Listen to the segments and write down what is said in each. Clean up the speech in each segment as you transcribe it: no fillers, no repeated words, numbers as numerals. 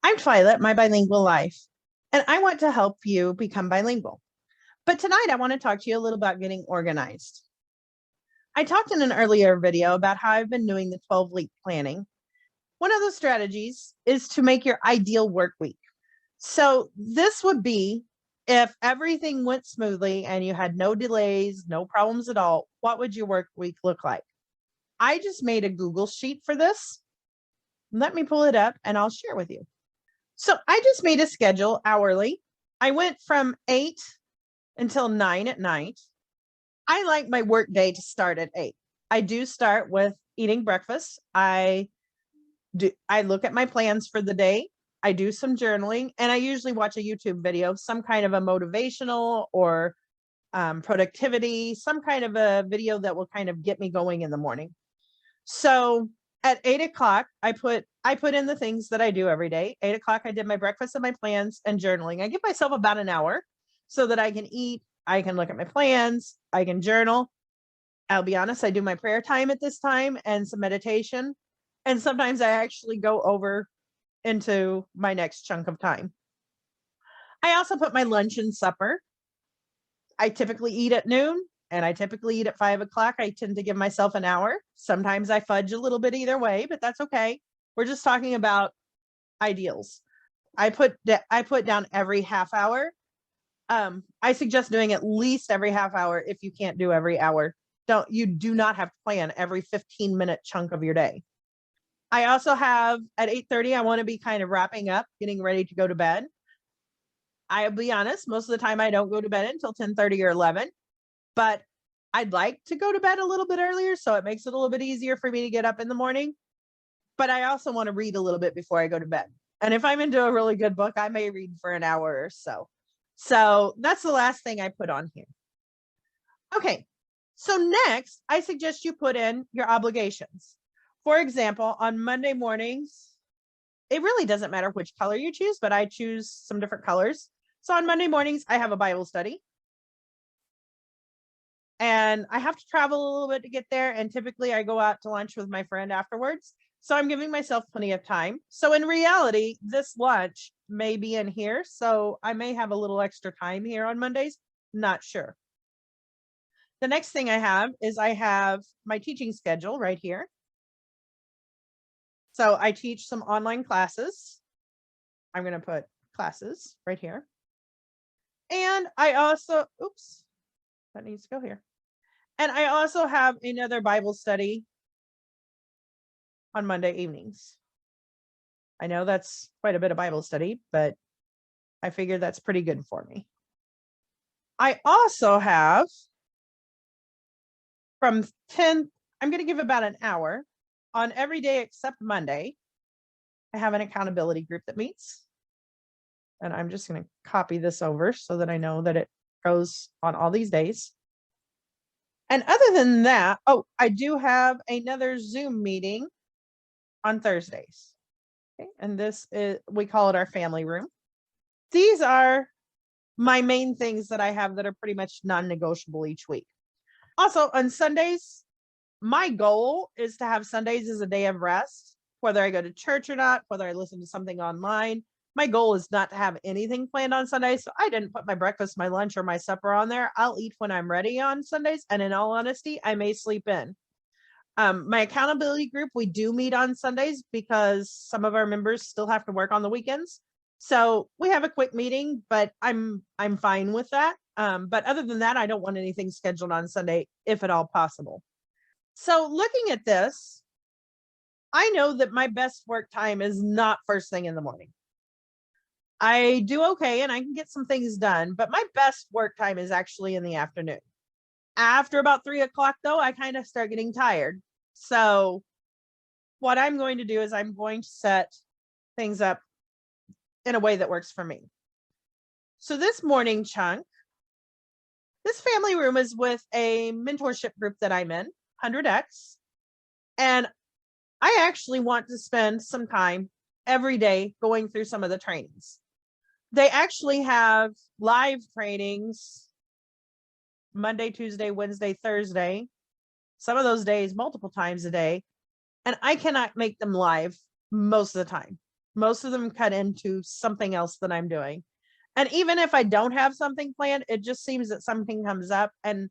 I'm Twilit, my bilingual life, and I want to help you become bilingual. But tonight I want to talk to you a little about getting organized. I talked in an earlier video about how I've been doing the 12-week planning. One of those strategies is to make your ideal work week. So this would be if everything went smoothly and you had no delays, no problems at all, what would your work week look like? I just made a Google sheet for this. Let me pull it up and I'll share with you. So I just made a schedule hourly. I went from 8 until 9 at night. I like my work day to start at 8. I do start with eating breakfast. I look at my plans for the day. I do some journaling, and I usually watch a YouTube video, some kind of a motivational or productivity, some kind of a video that will kind of get me going in the morning. So at 8 o'clock, I put in the things that I do every day. 8 o'clock, I did my breakfast and my plans and journaling. I give myself about an hour so that I can eat, I can look at my plans, I can journal. I'll be honest, I do my prayer time at this time and some meditation. And sometimes I actually go over into my next chunk of time. I also put my lunch and supper. I typically eat at noon and I typically eat at 5 o'clock. I tend to give myself an hour. Sometimes I fudge a little bit either way, but that's okay. We're just talking about ideals. I put down every half hour. I suggest doing at least every half hour if you can't do every hour. You do not have to plan every 15-minute chunk of your day. I also have at 8:30, I want to be kind of wrapping up, getting ready to go to bed. I'll be honest, most of the time I don't go to bed until 10:30 or 11, but I'd like to go to bed a little bit earlier, so it makes it a little bit easier for me to get up in the morning. But I also want to read a little bit before I go to bed. And if I'm into a really good book, I may read for an hour or so. So that's the last thing I put on here. Okay, so next, I suggest you put in your obligations. For example, on Monday mornings, it really doesn't matter which color you choose, but I choose some different colors. So on Monday mornings, I have a Bible study. And I have to travel a little bit to get there. And typically I go out to lunch with my friend afterwards. So I'm giving myself plenty of time. So in reality, this lunch may be in here. So I may have a little extra time here on Mondays. Not sure. The next thing I have my teaching schedule right here. So I teach some online classes. I'm going to put classes right here. And I also, oops, that needs to go here. And I also have another Bible study on Monday evenings. I know that's quite a bit of Bible study, but I figured that's pretty good for me. I also have from 10, I'm going to give about an hour on every day except Monday. I have an accountability group that meets. And I'm just going to copy this over so that I know that it goes on all these days. And other than that, I do have another Zoom meeting on Thursdays. Okay, and this is, we call it our family room. These are my main things that I have that are pretty much non-negotiable each week. Also on Sundays, my goal is to have Sundays as a day of rest, whether I go to church or not, whether I listen to something online. My goal is not to have anything planned on Sundays. So I didn't put my breakfast, my lunch, or my supper on there. I'll eat when I'm ready on Sundays. And in all honesty, I may sleep in. My accountability group, we do meet on Sundays because some of our members still have to work on the weekends. So we have a quick meeting, but I'm fine with that. But other than that, I don't want anything scheduled on Sunday, if at all possible. So looking at this, I know that my best work time is not first thing in the morning. I do okay and I can get some things done, but my best work time is actually in the afternoon. After about 3 o'clock, though, I kind of start getting tired. So what I'm going to do is I'm going to set things up in a way that works for me. So this morning chunk, this family room is with a mentorship group that I'm in, 100X. And I actually want to spend some time every day going through some of the trainings. They actually have live trainings Monday, Tuesday, Wednesday, Thursday, some of those days, multiple times a day. And I cannot make them live most of the time. Most of them cut into something else that I'm doing. And even if I don't have something planned, it just seems that something comes up. And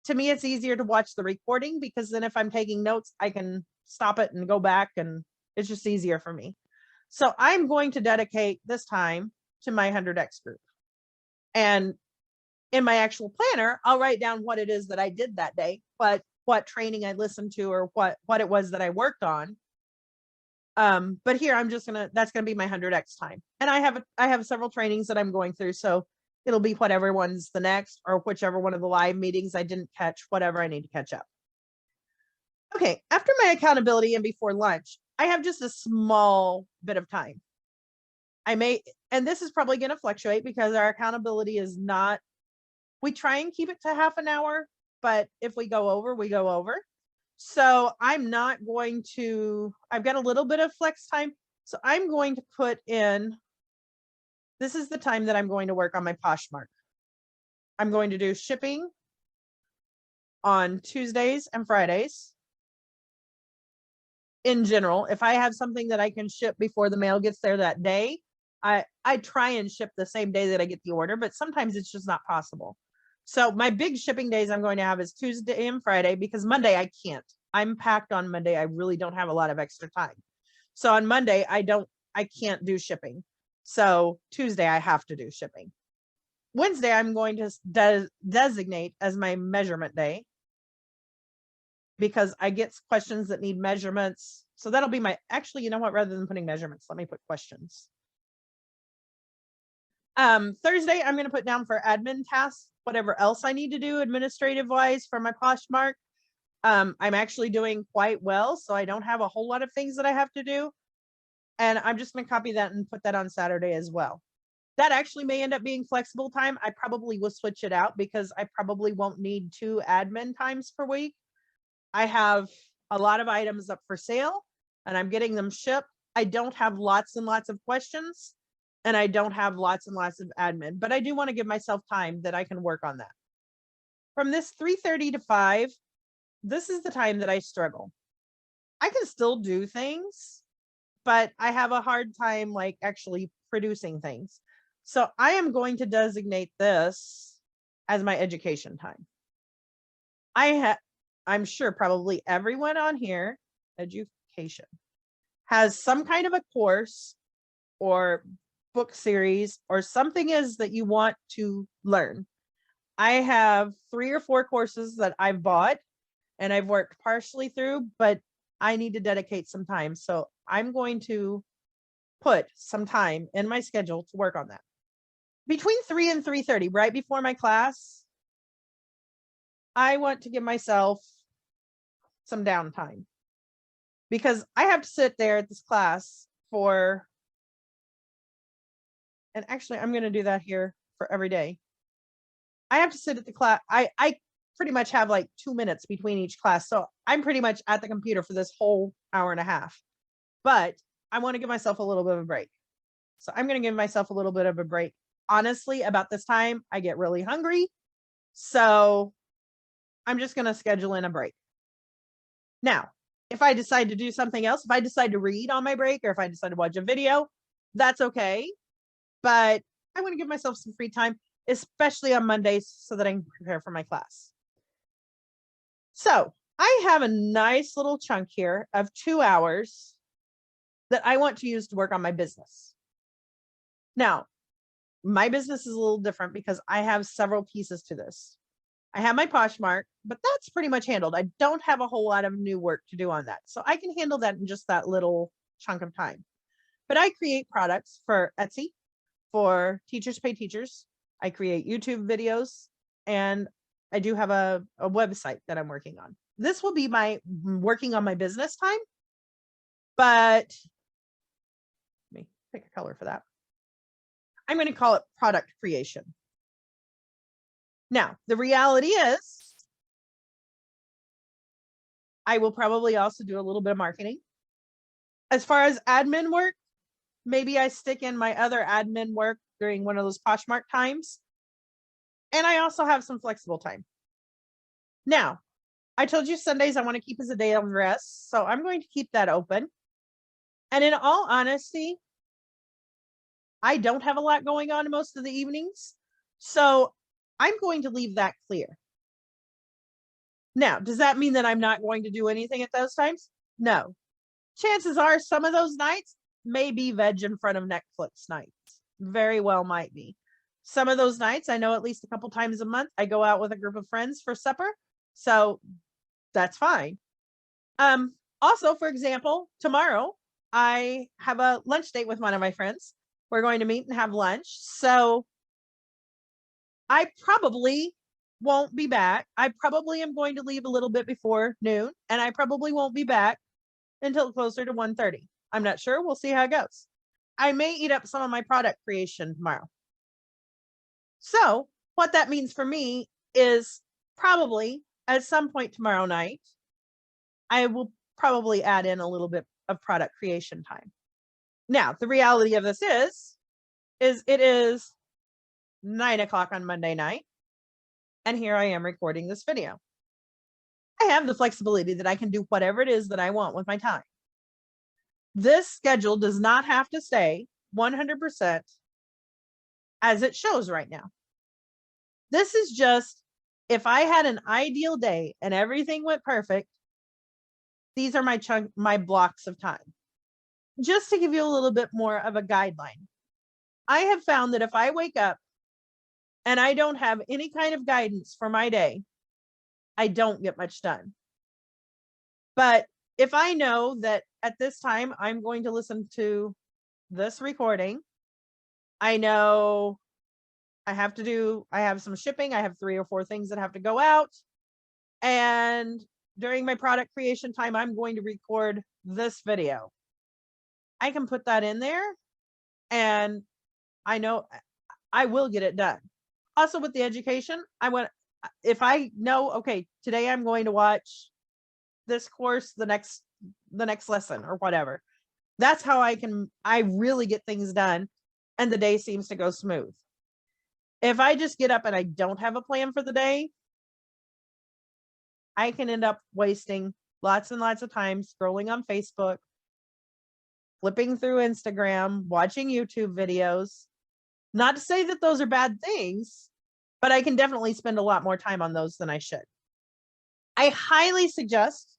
to me, it's easier to watch the recording because then if I'm taking notes, I can stop it and go back, and it's just easier for me. So I'm going to dedicate this time to my 100X group. And in my actual planner, I'll write down what it is that I did that day, what training I listened to, or what it was that I worked on. But here I'm just that's gonna be my 100X time. And I have several trainings that I'm going through. So it'll be whatever one's the next, or whichever one of the live meetings I didn't catch, whatever I need to catch up. Okay, after my accountability and before lunch, I have just a small bit of time. And this is probably gonna fluctuate because our accountability is not, we try and keep it to half an hour, but if we go over, we go over. So I'm not going to, I've got a little bit of flex time. So I'm going to put in, this is the time that I'm going to work on my Poshmark. I'm going to do shipping on Tuesdays and Fridays. In general, if I have something that I can ship before the mail gets there that day, I try and ship the same day that I get the order, but sometimes it's just not possible. So my big shipping days I'm going to have is Tuesday and Friday, because Monday I can't. I'm packed on Monday. I really don't have a lot of extra time. So on Monday, I can't do shipping. So Tuesday I have to do shipping. Wednesday, I'm going to designate as my measurement day, because I get questions that need measurements. So that'll be actually, you know what, rather than putting measurements, let me put questions. Thursday, I'm going to put down for admin tasks, whatever else I need to do administrative wise for my Poshmark. I'm actually doing quite well, so I don't have a whole lot of things that I have to do. And I'm just going to copy that and put that on Saturday as well. That actually may end up being flexible time. I probably will switch it out because I probably won't need 2 admin times per week. I have a lot of items up for sale and I'm getting them shipped. I don't have lots and lots of questions, and I don't have lots and lots of admin, but I do want to give myself time that I can work on that. From this 3:30 to 5, this is the time that I struggle. I can still do things, but I have a hard time like actually producing things. So I am going to designate this as my education time. I'm sure probably everyone on here, education, has some kind of a course or book series or something is that you want to learn. I have 3 or 4 courses that I've bought and I've worked partially through, but I need to dedicate some time. So I'm going to put some time in my schedule to work on that. Between 3 and 3:30, right before my class, I want to give myself some downtime, because I have to sit there at this class for, and actually I'm going to do that here for every day. I have to sit at the class. I pretty much have like 2 minutes between each class. So I'm pretty much at the computer for this whole hour and a half, but I want to give myself a little bit of a break. So I'm going to give myself a little bit of a break. Honestly, about this time, I get really hungry. So I'm just going to schedule in a break. Now, if I decide to do something else, if I decide to read on my break, or if I decide to watch a video, that's okay. But I want to give myself some free time, especially on Mondays, so that I can prepare for my class. So I have a nice little chunk here of 2 hours that I want to use to work on my business. Now, my business is a little different because I have several pieces to this. I have my Poshmark, but that's pretty much handled. I don't have a whole lot of new work to do on that. So I can handle that in just that little chunk of time. But I create products for Etsy, for Teachers Pay Teachers. I create YouTube videos, and I do have a website that I'm working on. This will be my working on my business time, but let me pick a color for that. I'm going to call it product creation. Now, the reality is I will probably also do a little bit of marketing. As far as admin work, maybe I stick in my other admin work during one of those Poshmark times. And I also have some flexible time. Now, I told you Sundays I want to keep as a day of rest, so I'm going to keep that open. And in all honesty, I don't have a lot going on most of the evenings. So I'm going to leave that clear. Now, does that mean that I'm not going to do anything at those times? No. Chances are some of those nights may be veg in front of Netflix nights. Very well might be. Some of those nights, I know at least a couple times a month, I go out with a group of friends for supper. So that's fine. Also, for example, tomorrow I have a lunch date with one of my friends. We're going to meet and have lunch. So I probably won't be back. I probably am going to leave a little bit before noon, and I probably won't be back until closer to 1:30. I'm not sure. We'll see how it goes. I may eat up some of my product creation tomorrow. So what that means for me is probably at some point tomorrow night, I will probably add in a little bit of product creation time. Now, the reality of this is it is 9 o'clock on Monday night, and here I am recording this video. I have the flexibility that I can do whatever it is that I want with my time. This schedule does not have to stay 100% as it shows right now. This is just, if I had an ideal day and everything went perfect, these are my blocks of time. Just to give you a little bit more of a guideline. I have found that if I wake up and I don't have any kind of guidance for my day, I don't get much done. But if I know that at this time I'm going to listen to this recording, I know I have some shipping, I have 3 or 4 things that have to go out. And during my product creation time, I'm going to record this video. I can put that in there and I know I will get it done. Also with the education, if I know, okay, today I'm going to watch this course, the next lesson or whatever. That's how I really get things done and the day seems to go smooth. If I just get up and I don't have a plan for the day, I can end up wasting lots and lots of time scrolling on Facebook, flipping through Instagram, watching YouTube videos. Not to say that those are bad things, but I can definitely spend a lot more time on those than I should. I highly suggest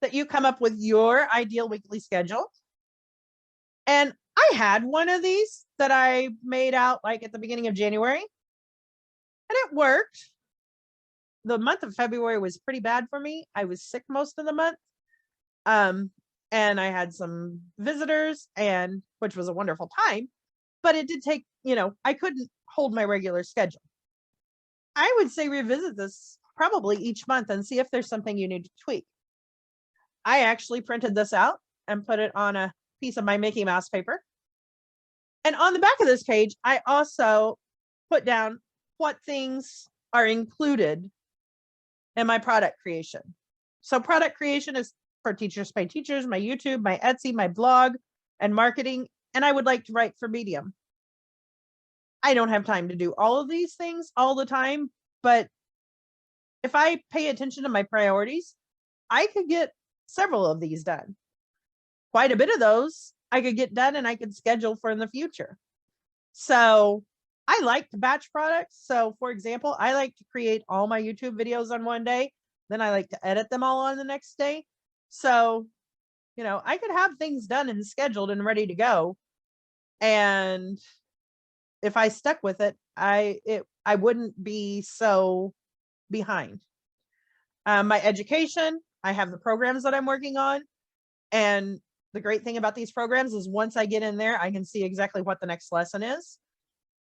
that you come up with your ideal weekly schedule. And I had one of these that I made out like at the beginning of January, and it worked. The month of February was pretty bad for me. I was sick most of the month. And I had some visitors, and which was a wonderful time, but it did take, I couldn't hold my regular schedule. I would say revisit this probably each month and see if there's something you need to tweak. I actually printed this out and put it on a piece of my Mickey Mouse paper. And on the back of this page, I also put down what things are included in my product creation. So product creation is for Teachers Pay Teachers, my YouTube, my Etsy, my blog, and marketing. And I would like to write for Medium. I don't have time to do all of these things all the time, but if I pay attention to my priorities, I could get several of these done. Quite a bit of those I could get done and I could schedule for in the future. So I like to batch products. So for example, I like to create all my YouTube videos on one day. Then I like to edit them all on the next day. So, I could have things done and scheduled and ready to go. And if I stuck with it, I wouldn't be so behind. My education, I have the programs that I'm working on. And the great thing about these programs is once I get in there, I can see exactly what the next lesson is.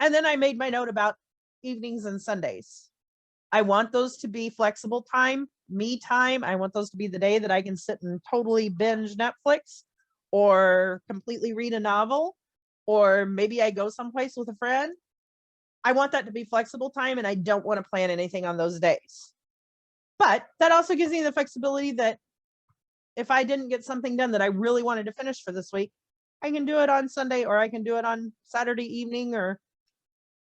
And then I made my note about evenings and Sundays. I want those to be flexible time, me time. I want those to be the day that I can sit and totally binge Netflix or completely read a novel, or maybe I go someplace with a friend. I want that to be flexible time, and I don't want to plan anything on those days. But that also gives me the flexibility that if I didn't get something done that I really wanted to finish for this week, I can do it on Sunday, or I can do it on Saturday evening, or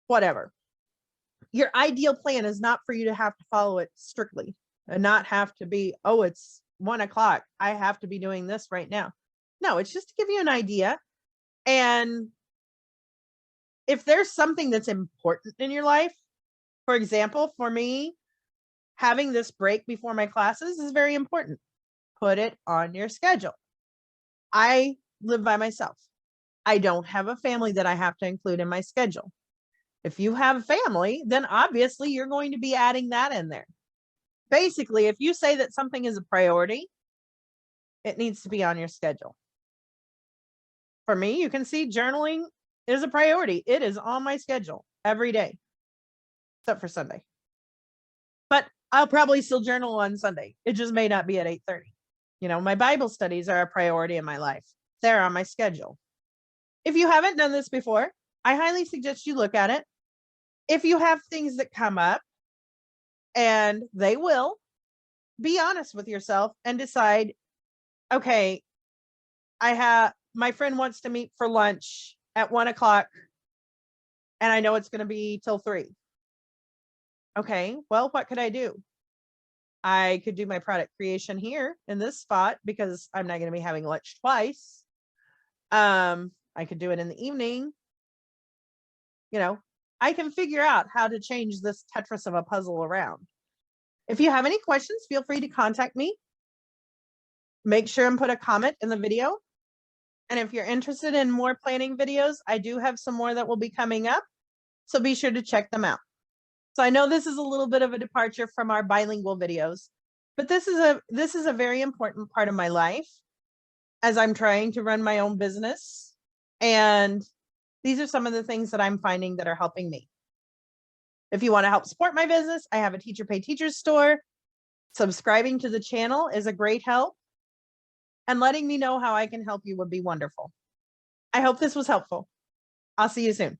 whatever. Your ideal plan is not for you to have to follow it strictly and not have to be, oh, it's 1 o'clock. I have to be doing this right now. No, it's just to give you an idea. And if there's something that's important in your life, for example, for me, having this break before my classes is very important. Put it on your schedule. I live by myself. I don't have a family that I have to include in my schedule. If you have family, then obviously you're going to be adding that in there. Basically, if you say that something is a priority, it needs to be on your schedule. For me, you can see journaling is a priority. It is on my schedule every day, except for Sunday. But I'll probably still journal on Sunday. It just may not be at 8:30. My Bible studies are a priority in my life. They're on my schedule. If you haven't done this before, I highly suggest you look at it. If you have things that come up, and they will, be honest with yourself and decide, okay, my friend wants to meet for lunch at 1:00, and I know it's going to be till 3. Okay, well, what could I do? I could do my product creation here in this spot because I'm not going to be having lunch twice. I could do it in the evening. I can figure out how to change this Tetris of a puzzle around. If you have any questions, feel free to contact me. Make sure and put a comment in the video. And if you're interested in more planning videos, I do have some more that will be coming up. So be sure to check them out. So I know this is a little bit of a departure from our bilingual videos, but this is a very important part of my life as I'm trying to run my own business. And these are some of the things that I'm finding that are helping me. If you want to help support my business, I have a Teacher Pay Teachers store. Subscribing to the channel is a great help. And letting me know how I can help you would be wonderful. I hope this was helpful. I'll see you soon.